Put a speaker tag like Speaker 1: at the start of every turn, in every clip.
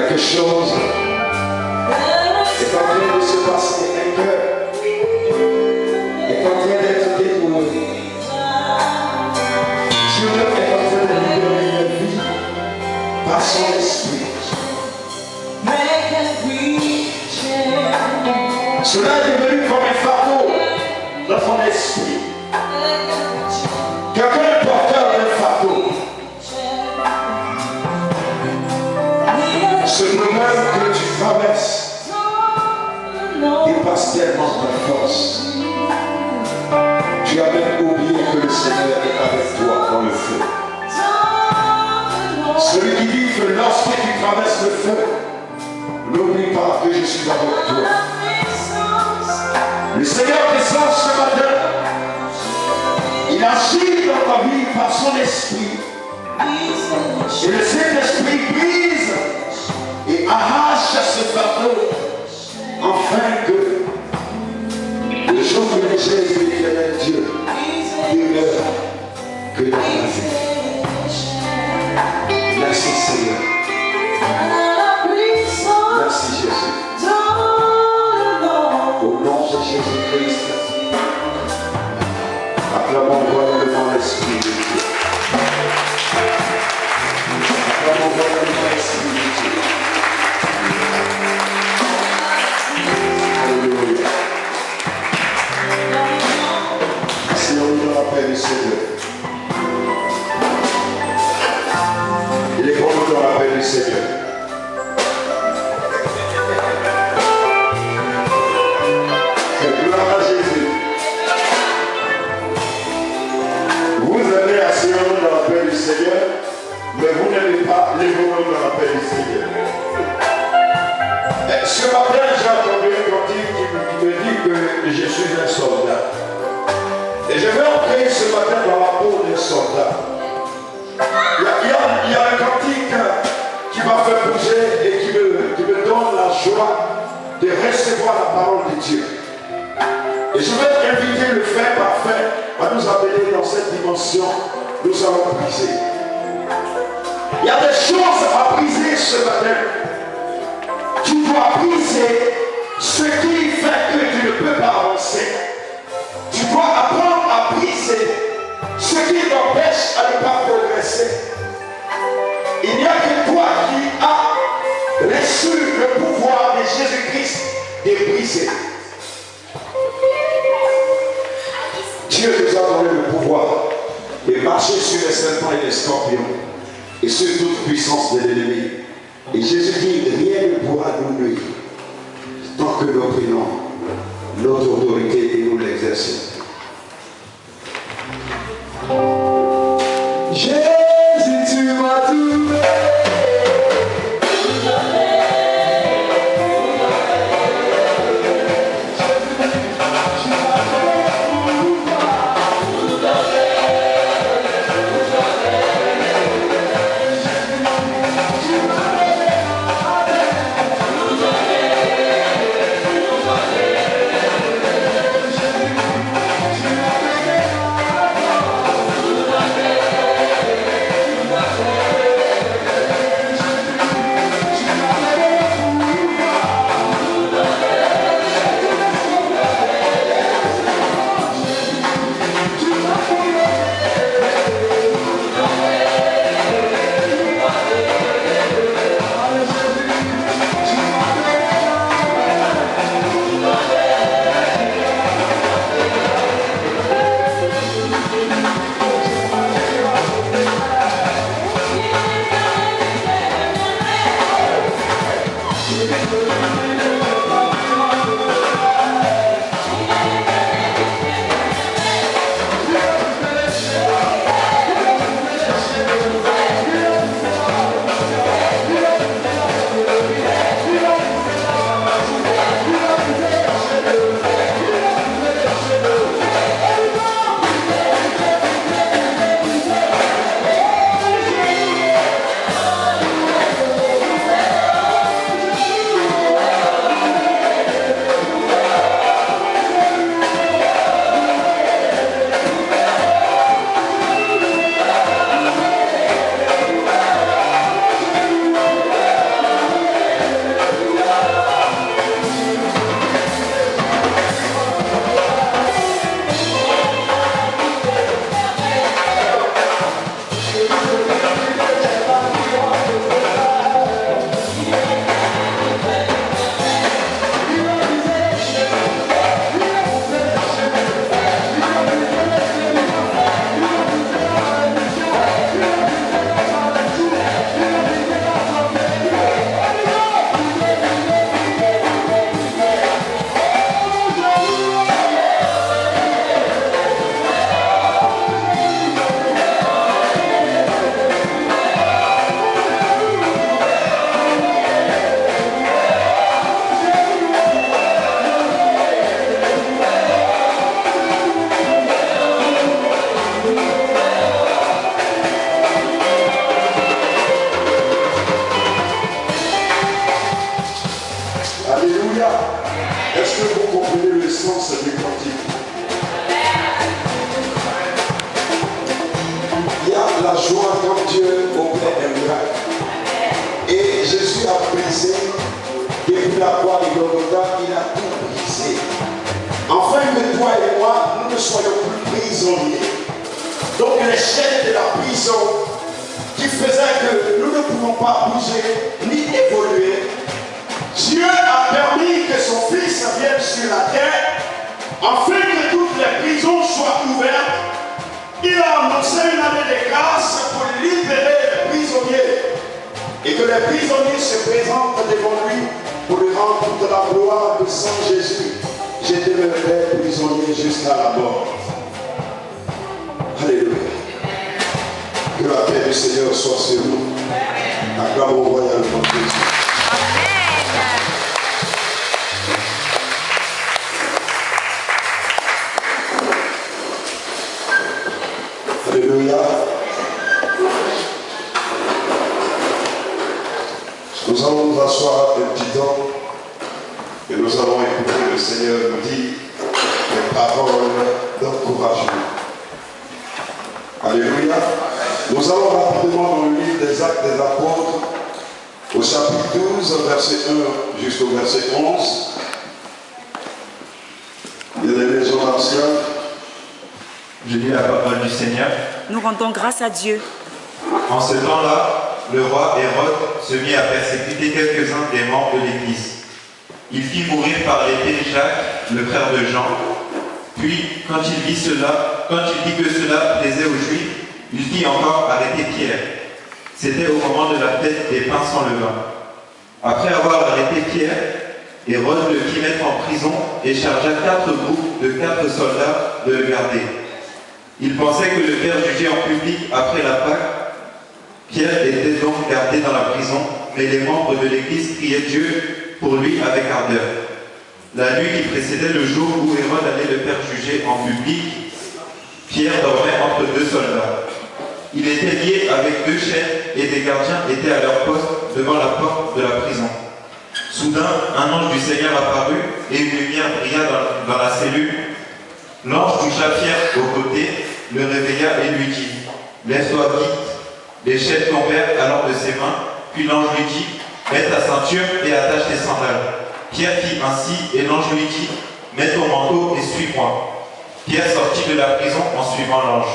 Speaker 1: Quelque chose est en train de se passer, un cœur est en train d'être détruit. Dieu est en train de libérer une vie par son esprit. Cela est devenu comme un fardeau dans son esprit. Quelqu'un est porteur d'un fardeau. Ce problème que tu traverses dépasse tellement ta force. Tu as même oublié que le Seigneur est avec toi dans le feu. Celui qui dit que lorsque tu traverses le feu, n'oublie pas que je suis avec toi. Le Seigneur descend ce matin. Il agit dans ta vie par son esprit. Et le Saint-Esprit brise et arrache ce fardeau afin que le jour de l'échelle de l'éternel Dieu demeure que dans la vie. Merci Seigneur. Merci Jésus. Au nom de Jésus-Christ, acclamons royalement l'Esprit de Dieu. Acclamons royalement l'Esprit de Dieu. Alléluia. Asseyons-nous dans la paix du Seigneur. Il est bon dans la paix du Seigneur. Gloire à Jésus. Vous allez assurer dans la paix du Seigneur, mais vous n'allez pas l'évoluer dans la paix du Seigneur. Ce matin, j'ai entendu un cantique qui me dit que je suis un soldat. Et je vais entrer ce matin dans la peau d'un soldat. Il y a un cantique qui m'a fait bouger et qui me donne la joie de recevoir la parole de Dieu. Et je vais inviter le frère parfait à nous amener dans cette dimension. Nous allons briser. Il y a des choses à briser ce matin. Tu dois briser ce qui fait que tu ne peux pas avancer. Tu dois apprendre à briser ce qui t'empêche à ne pas progresser. Il n'y a que toi qui as reçu le pouvoir de Jésus-Christ de briser. Dieu nous a donné le pouvoir de marcher sur les serpents et les scorpions et sur toute puissance de l'ennemi. Et Jésus dit, rien ne pourra nous nuire tant que nous prenons notre autorité et nous l'exerçons. Jésus, tu m'as tout. ne soyons plus prisonniers. Donc les chaînes de la prison qui faisaient que nous ne pouvons pas bouger ni évoluer, Dieu a permis que son Fils vienne sur la terre afin que toutes les prisons soient ouvertes. Il a annoncé une année de grâce pour libérer les prisonniers et que les prisonniers se présentent devant lui pour lui rendre toute la gloire de Saint Jésus. Je demeurerai prisonnier jusqu'à la mort. Alléluia. Que la paix du Seigneur soit sur nous. Acclamons royalement Jésus. Alléluia. Nous allons nous asseoir un petit temps et nous allons écouter le Seigneur nous dire des paroles d'encouragement. Alléluia. Nous allons rapidement dans le livre des Actes des Apôtres, au chapitre 12, verset 1 jusqu'au verset 11. Il y a des maisons anciennes.
Speaker 2: Je lis la parole du Seigneur.
Speaker 3: Nous rendons grâce à Dieu.
Speaker 2: En ce temps-là, le roi Hérode se mit à persécuter quelques-uns des membres de l'Église. Il fit mourir par l'épée Jacques, le frère de Jean. Puis, quand il vit que cela plaisait aux Juifs, il fit encore arrêter Pierre. C'était au moment de la fête des pains sans levain. Après avoir arrêté Pierre, Hérode le fit mettre en prison et chargea 4 groupes de 4 soldats de le garder. Il pensait que le faire juger en public après la Pâque. Pierre était donc gardé dans la prison, mais les membres de l'Église priaient Dieu pour lui avec ardeur. La nuit qui précédait le jour où Hérode allait le faire juger en public, Pierre dormait entre 2 soldats. Il était lié avec 2 chaînes et des gardiens étaient à leur poste devant la porte de la prison. Soudain, un ange du Seigneur apparut et une lumière brilla dans la cellule. L'ange toucha Pierre au côté, le réveilla et lui dit « Lève-toi vite !» Les chaînes tombèrent alors de ses mains, puis l'ange lui dit « Mets ta ceinture et attache tes sandales. » Pierre fit ainsi et l'ange lui dit « Mets ton manteau et suis-moi. » Pierre sortit de la prison en suivant l'ange.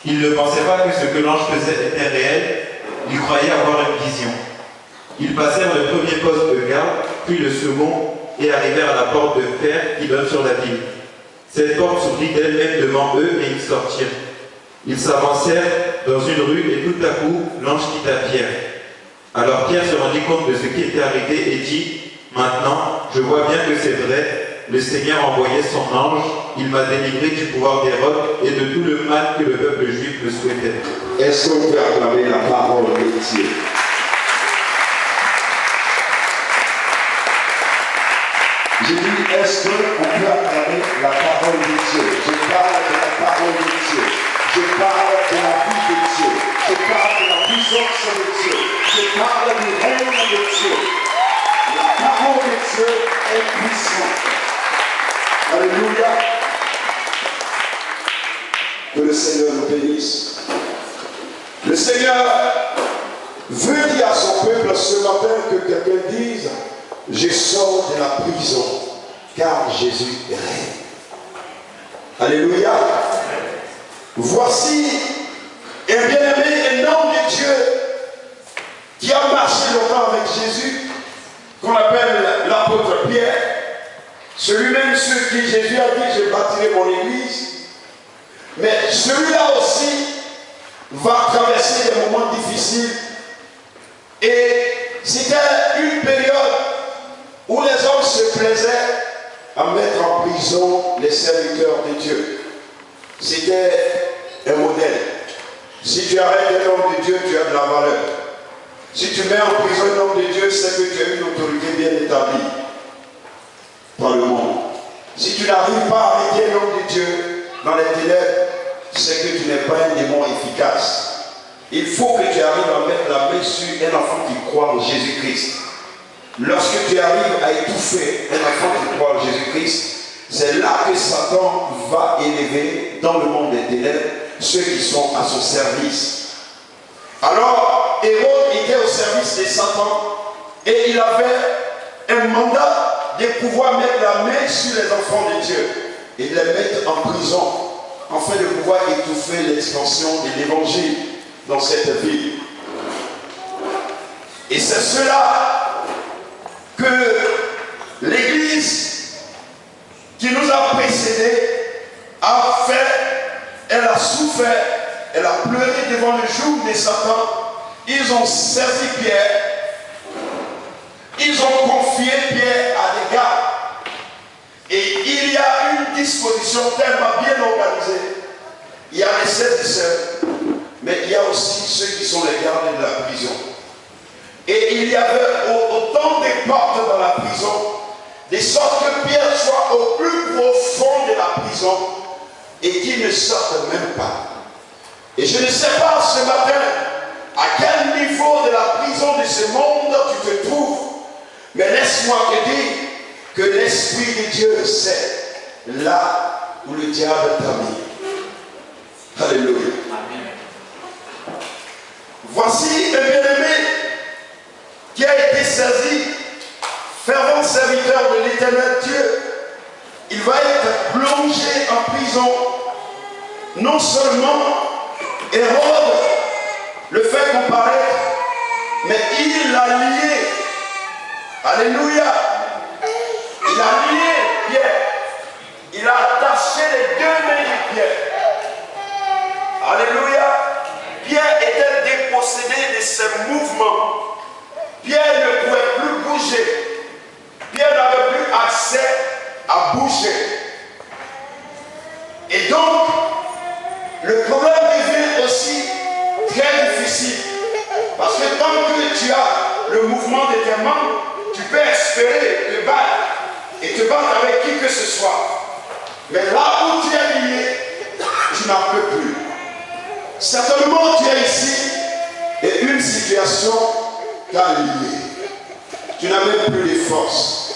Speaker 2: Il ne pensait pas que ce que l'ange faisait était réel, il croyait avoir une vision. Ils passèrent le premier poste de garde, puis le second, et arrivèrent à la porte de fer qui donne sur la ville. Cette porte s'ouvrit d'elle-même devant eux et ils sortirent. Ils s'avancèrent dans une rue et tout à coup, l'ange quitta Pierre. Alors Pierre se rendit compte de ce qui était arrivé et dit « Maintenant, je vois bien que c'est vrai, le Seigneur a envoyé son ange, il m'a délivré du pouvoir d'Hérode et de tout le mal que le peuple juif me souhaitait. »
Speaker 1: Est-ce qu'on peut acclamer la parole de Dieu? J'ai dit, est-ce qu'on peut acclamer la parole de Dieu? Je parle de la parole de Dieu. Je parle de la vie de Dieu. Je parle de la puissance de Dieu. Je parle du règne de Dieu. La parole de Dieu est puissante. Alléluia. Que le Seigneur nous bénisse. Le Seigneur veut dire à son peuple ce matin que quelqu'un dise « Je sors de la prison, car Jésus règne. » Alléluia. Voici un bien-aimé, un homme de Dieu qui a marché longtemps avec Jésus, qu'on appelle l'apôtre Pierre. Celui-même sur qui Jésus a dit « Je bâtirai mon église ». Mais celui-là aussi va traverser des moments difficiles. Et c'était une période où les hommes se plaisaient à mettre en prison les serviteurs de Dieu. C'était un modèle. Si tu arrêtes un homme de Dieu, tu as de la valeur. Si tu mets en prison un homme de Dieu, c'est que tu as une autorité bien établie dans le monde. Si tu n'arrives pas à arrêter un homme de Dieu dans les ténèbres, c'est que tu n'es pas un démon efficace. Il faut que tu arrives à mettre la main sur un enfant qui croit en Jésus-Christ. Lorsque tu arrives à étouffer un enfant qui croit en Jésus-Christ, c'est là que Satan va élever dans le monde des ténèbres ceux qui sont à son service. Alors, Hérode était au service de Satan et il avait un mandat de pouvoir mettre la main sur les enfants de Dieu. et les mettre en prison afin de pouvoir étouffer l'expansion de l'évangile dans cette ville. Et c'est cela que l'Église qui nous a précédés a fait, elle a souffert, elle a pleuré devant le joug de Satan. Ils ont saisi Pierre, ils ont confié Pierre à des gars. Et il y a une disposition tellement bien organisée. Il y a les saisisseurs, mais il y a aussi ceux qui sont les gardes de la prison. Et il y avait autant de portes dans la prison, de sorte que Pierre soit au plus profond de la prison et qu'il ne sorte même pas. Et je ne sais pas ce matin à quel niveau de la prison de ce monde tu te trouves, mais laisse-moi te dire que l'Esprit de Dieu sait là où le diable t'a mis. Alléluia. Voici un bien-aimé qui a été saisi, fervent serviteur de l'Éternel Dieu. Il va être plongé en prison. Non seulement Hérode le fait comparaître, mais il l'a lié. Alléluia. Il a lié Pierre. Il a attaché les deux mains de Pierre. Alléluia. Pierre était dépossédé de ses mouvements. Pierre ne pouvait plus bouger. Pierre n'avait plus accès à bouger. Et donc, le problème devient aussi très difficile. Parce que tant que tu as le mouvement de tes membres, tu peux espérer te battre et te battre avec qui que ce soit. Mais là où tu es lié, tu n'en peux plus. Certainement, tu es ici et une situation t'a lié. Tu n'as même plus de force.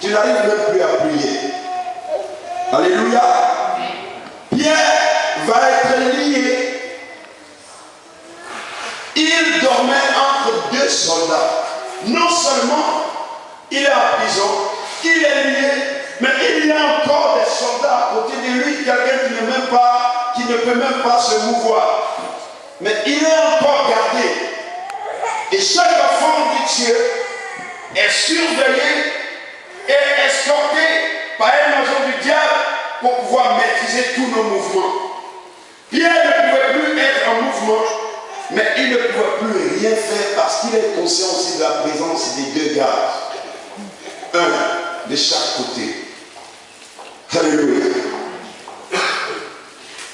Speaker 1: Tu n'arrives même plus à prier. Alléluia. Pierre va être lié. Il dormait entre deux soldats. Non seulement il est en prison, il est lié, mais il y a encore des soldats à côté de lui, quelqu'un qui ne peut même pas se mouvoir. Mais il est encore gardé. Et chaque enfant de Dieu est surveillé et escorté par un agent du diable pour pouvoir maîtriser tous nos mouvements. Pierre ne pouvait plus être en mouvement, mais il ne pouvait plus rien faire parce qu'il est conscient aussi de la présence des deux gardes. Un de chaque côté. Alléluia.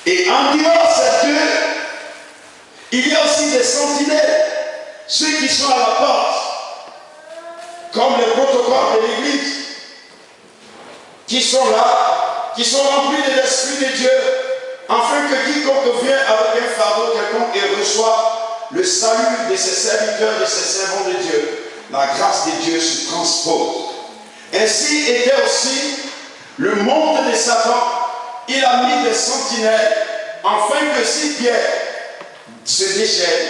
Speaker 1: Et en dehors de ces deux, il y a aussi des sentinelles, ceux qui sont à la porte, comme les protocoles de l'Église, qui sont là, qui sont remplis de l'Esprit de Dieu, afin que quiconque vient avec un fardeau quelconque et reçoit le salut de ses serviteurs, de ses servants de Dieu, la grâce de Dieu se transpose. Ainsi était aussi le monde de Satan. Il a mis des sentinelles, afin que si Pierre se déchaîne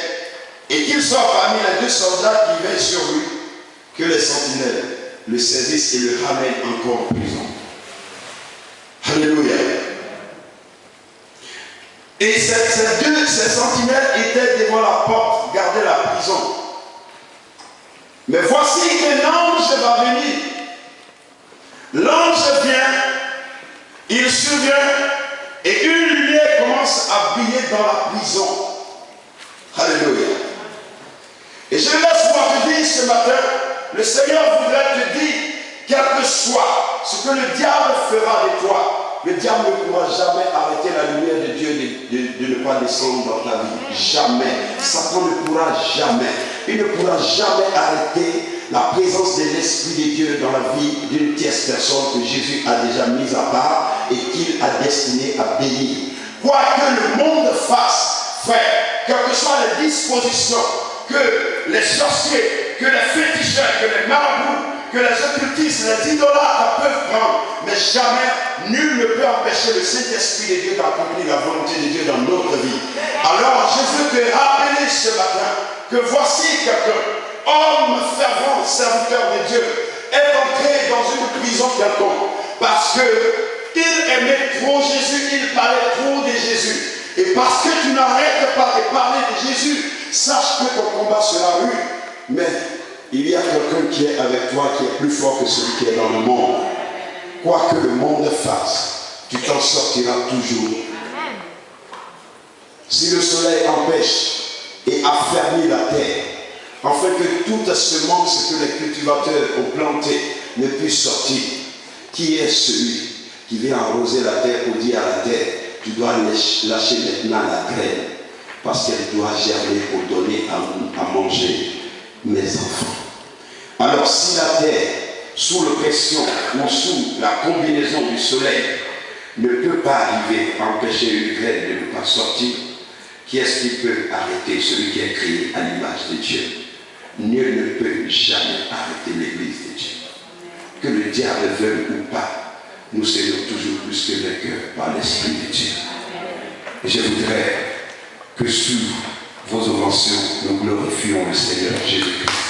Speaker 1: et qu'il soit parmi les deux soldats qui viennent sur lui, que les sentinelles le saisissent et le ramènent encore en prison. Alléluia. Et ces sentinelles étaient devant la porte, gardaient la prison. Mais voici qu'un ange va venir. L'ange vient, il survient, et une lumière commence à briller dans la prison. Alléluia. Et je laisse-moi te dire ce matin, le Seigneur voudrait te dire, quel que soit ce que le diable fera de toi, le diable ne pourra jamais arrêter la lumière de Dieu de ne pas descendre dans ta vie. Jamais. Satan ne pourra jamais. Il ne pourra jamais arrêter la présence de l'Esprit de Dieu dans la vie d'une tierce personne que Jésus a déjà mise à part et qu'il a destiné à bénir. Quoi que le monde fasse, frère, quelles que soient les dispositions que les sorciers, que les féticheurs, que les marabouts, que les occultistes, les idolâtres peuvent prendre, mais jamais nul ne peut empêcher le Saint-Esprit de Dieu d'accomplir la volonté de Dieu dans notre vie. Alors je veux te rappeler ce matin que voici quelqu'un, homme fervent, serviteur de Dieu, est entré dans une prison quelconque parce que Il aimait trop Jésus, il parlait trop de Jésus. Et parce que tu n'arrêtes pas de parler de Jésus, sache que ton combat sera rude. Mais il y a quelqu'un qui est avec toi, qui est plus fort que celui qui est dans le monde. Quoi que le monde fasse, tu t'en sortiras toujours. Si le soleil empêche et affermit la terre, afin que toute semence que les cultivateurs ont plantée ne puisse sortir, qui est celui qui vient arroser la terre pour dire à la terre, tu dois lâcher maintenant la graine, parce qu'elle doit germer pour donner à manger mes enfants. Alors si la terre, sous la pression ou sous la combinaison du soleil, ne peut pas arriver à empêcher une graine de ne pas sortir, qui est-ce qui peut arrêter celui qui est créé à l'image de Dieu? Nul ne peut jamais arrêter l'église de Dieu. Que le diable veuille ou pas, nous serons toujours plus que vainqueurs par l'Esprit de Dieu. Et je voudrais que sous vos ovations, nous glorifions le Seigneur Jésus-Christ.